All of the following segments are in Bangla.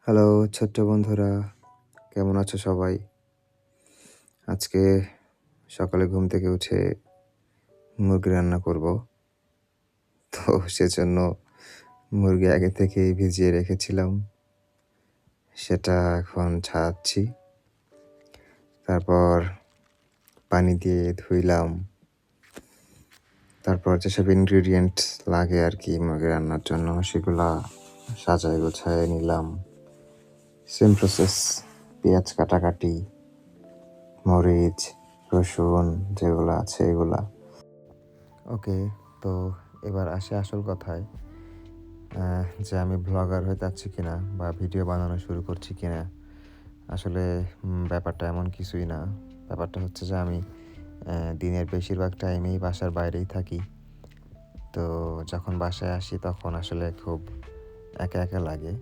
হ্যালো ছোট্ট বন্ধুরা, কেমন আছো সবাই? আজকে সকালে ঘুম থেকে উঠে মুরগি রান্না করব। তো সেজন্য মুরগি আগে থেকেই ভিজিয়ে রেখেছিলাম। সেটা এখন ছাড়াচ্ছি। তারপর পানি দিয়ে ধুইলাম। তারপর যেসব ইনগ্রিডিয়েন্টস লাগে আরকি মুরগি রান্নার জন্য সেগুলা সাজায় গোছায় নিলাম। সেম প্রসেস, পেঁয়াজ কাটাকাটি, মরিচ, রসুন যেগুলো আছে এগুলা। ওকে, তো এবার আসি আসল কথায়। যে আমি ব্লগার হতে চাচ্ছি কিনা বা ভিডিও বানানো শুরু করছি কিনা। আসলে ব্যাপারটা এমন কিছুই না। ব্যাপারটা হচ্ছে যে আমি দিনের বেশিরভাগ টাইমেই বাসার বাইরেই থাকি। তো যখন বাসায় আসি তখন আসলে খুব একা একা লাগে।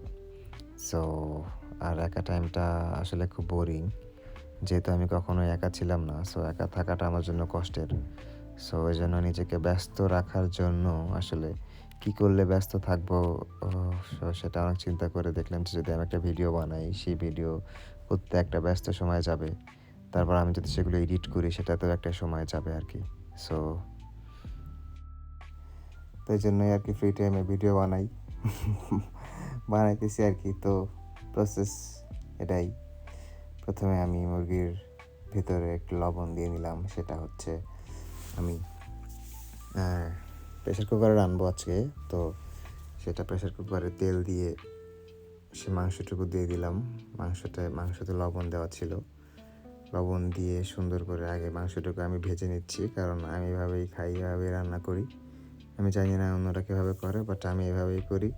সো আর একা টাইমটা আসলে খুব বোরিং। যেহেতু আমি কখনোই একা ছিলাম না, সো একা থাকাটা আমার জন্য কষ্টের। সো এজন্য নিজেকে ব্যস্ত রাখার জন্য আসলে কি করলে ব্যস্ত থাকবো, সো সেটা অনেক চিন্তা করে দেখলাম যে যদি আমি একটা ভিডিও বানাই, সেই ভিডিও করতে একটা ব্যস্ত সময় যাবে। তারপর আমি যদি সেগুলো এডিট করি সেটাতেও একটা সময় যাবে আরকি। সো তো এইজন্যই আরকি ফ্রি টাইমে ভিডিও বানাই। বানাইতেছি আরকি। তো প্রসেস এটাই। ১ম এ আমি মুরগির ভেতরে একটু লবণ দিয়ে নিলাম। সেটা হচ্ছে আমি প্রেসার কুকারে রান্নাবো আজকে। তো সেটা প্রেসার কুকারে তেল দিয়ে সে মাংসটুকু দিয়ে দিলাম। মাংসতে লবণ দেওয়া ছিল। লবণ দিয়ে সুন্দর করে আগে মাংসটুকু আমি ভেজে নিচ্ছি, কারণ আমি এভাবেই খাই, এভাবেই রান্না করি। আমি জানি না অন্যরা কীভাবে করে, বাট আমি এভাবেই করি।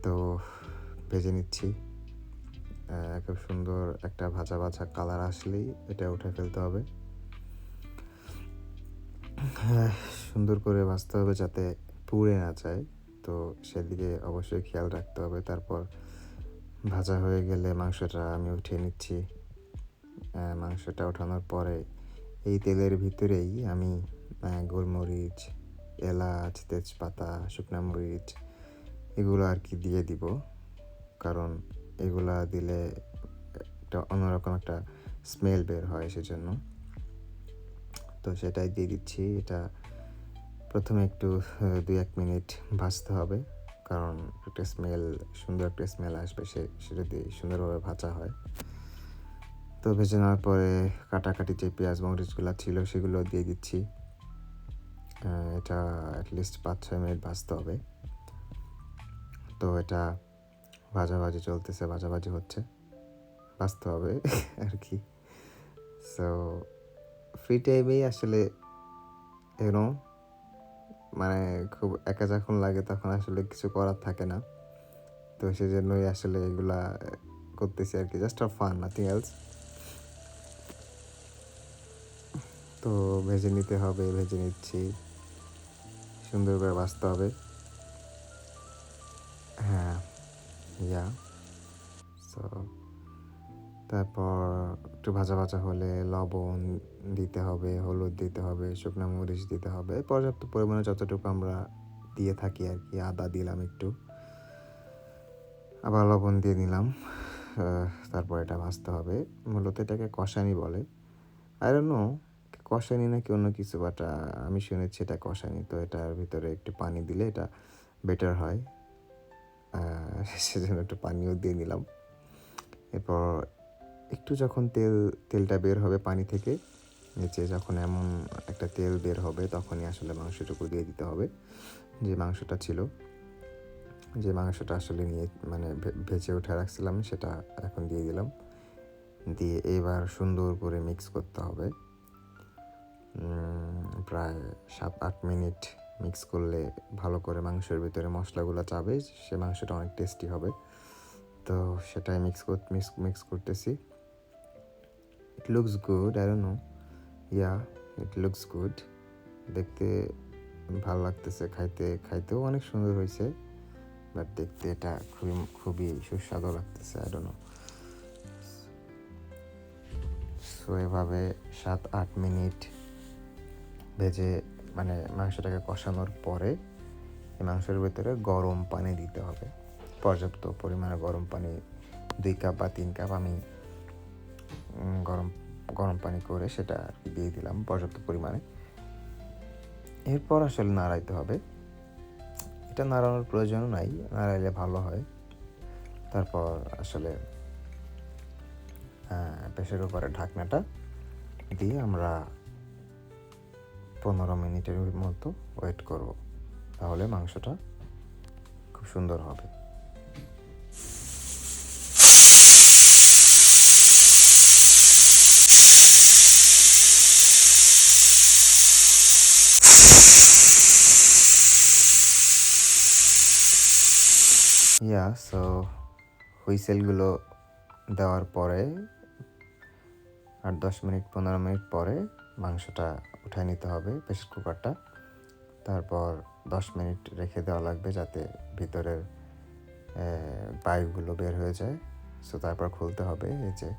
তো ভেজে নিচ্ছি। খুব সুন্দর একটা ভাজা ভাজা কালার আসলেই এটা উঠে ফেলতে হবে। সুন্দর করে ভাজতে হবে যাতে পুড়ে না যায়। তো সেদিকে অবশ্যই খেয়াল রাখতে হবে। তারপর ভাজা হয়ে গেলে মাংসটা আমি উঠিয়ে নিচ্ছি। মাংসটা ওঠানোর পরে এই তেলের ভিতরেই আমি গোলমরিচ, এলাচ, তেজপাতা, শুকনা মরিচ এগুলো আর কি দিয়ে দিব। কারণ এগুলা দিলে একটা অন্যরকম একটা স্মেল বের হয় সেজন্য। তো সেটাই দিয়ে দিচ্ছি। এটা প্রথমে একটু ২-১ মিনিট ভাজতে হবে, কারণ সুন্দর একটা স্মেল আসবে সেটা দিয়ে সুন্দরভাবে ভাজা হয়। তো ভেজে নেওয়ার পরে কাটাকাটি যে পেঁয়াজ মরিচগুলো ছিল সেগুলো দিয়ে দিচ্ছি। এটা অ্যাটলিস্ট ৫-৬ মিনিট ভাজতে হবে। তো এটা ভাজাভাজি হচ্ছে, ভাজতে হবে আর কি। সো ফ্রি টাইমেই আসলে ইউনো মানে খুব একা যখন লাগে তখন আসলে কিছু করার থাকে না। তো সেজন্যই আসলে এগুলা করতেছি আর কি, just for fun, nothing else. তো ভেজে নিচ্ছি, সুন্দর করে ভাজতে হবে। হ্যাঁ, ইয়া সো তারপর একটু ভাজা হলে লবণ দিতে হবে, হলুদ দিতে হবে, শুকনো মরিচ দিতে হবে। পর্যাপ্ত পরিমাণে যতটুকু আমরা দিয়ে থাকি আর কি। আদা দিলাম একটু, আবার লবণ দিয়ে নিলাম। তারপর এটা ভাজতে হবে। মূলত এটাকে কষানি বলে। আই ডোন্ট নো কষানি নাকি অন্য কিছু, বাট আমি শুনেছি এটা কষানি। তো এটার ভিতরে একটু পানি দিলে এটা বেটার হয়। সেজন্য একটু পানিও দিয়ে নিলাম। এরপর একটু যখন তেলটা বের হবে পানি থেকে, নিচে যখন এমন একটা তেল বের হবে তখনই আসলে মাংসটুকু দিয়ে দিতে হবে। যে মাংসটা আসলে নিয়ে ভেজে উঠে রাখছিলাম সেটা এখন দিয়ে দিলাম। দিয়ে এবার সুন্দর করে মিক্স করতে হবে। প্রায় ৭-৮ মিনিট মিক্স করলে ভালো করে মাংসের ভিতরে মশলাগুলো যাবে, সে মাংসটা অনেক টেস্টি হবে। তো সেটাই মিক্স করতেছি। It looks good, I don't know, yeah it looks good. দেখতে ভালো লাগতেছে, খাইতেও অনেক সুন্দর হয়েছে, বাট দেখতে এটা খুবই সুস্বাদু লাগতেছে, আই ডোন্ট নো। সো এভাবে ৭-৮ মিনিট ভেজে মাংসটাকে কষানোর পরে এই মাংসের ভেতরে গরম পানি দিতে হবে। পর্যাপ্ত পরিমাণে গরম পানি 2 কাপ বা 3 কাপ আমি গরম গরম পানি করে সেটা আর কি দিয়ে দিলাম পর্যাপ্ত পরিমাণে। এরপর আসলে নাড়াইতে হবে। এটা নাড়ানোর প্রয়োজনও নাই, নাড়াইলে ভালো হয়। তারপর আসলে প্রেসার কুকারের ঢাকনাটা দিয়ে আমরা 15 মিনিটের মতো ওয়েট করব, তাহলে মাংসটা খুব সুন্দর হবে। সো হুইসেলগুলো দেওয়ার পরে 8-10 মিনিট 15 মিনিট পরে মাংসটা উঠায় নিতে হবে প্রেসার কুকারটা। তারপর 10 মিনিট রেখে দেওয়া লাগবে যাতে ভিতরের পাইপগুলো বের হয়ে যায়। সো তারপর খুলতে হবে। এই যে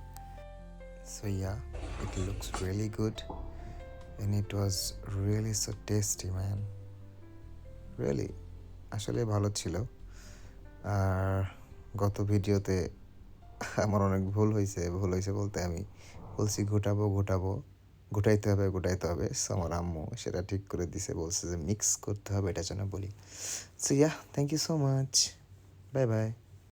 so it looks really good and it was really so tasty man, really আসলে ভালো ছিল। আর গত ভিডিওতে আমার অনেক ভুল হয়েছে বলতে আমি বলছি ঘুটাইতে হবে। সো আমার আম্মু সেটা ঠিক করে দিছে, বলছে যে মিক্স করতে হবে, এটা যেন বলি। So thank you so much, bye by.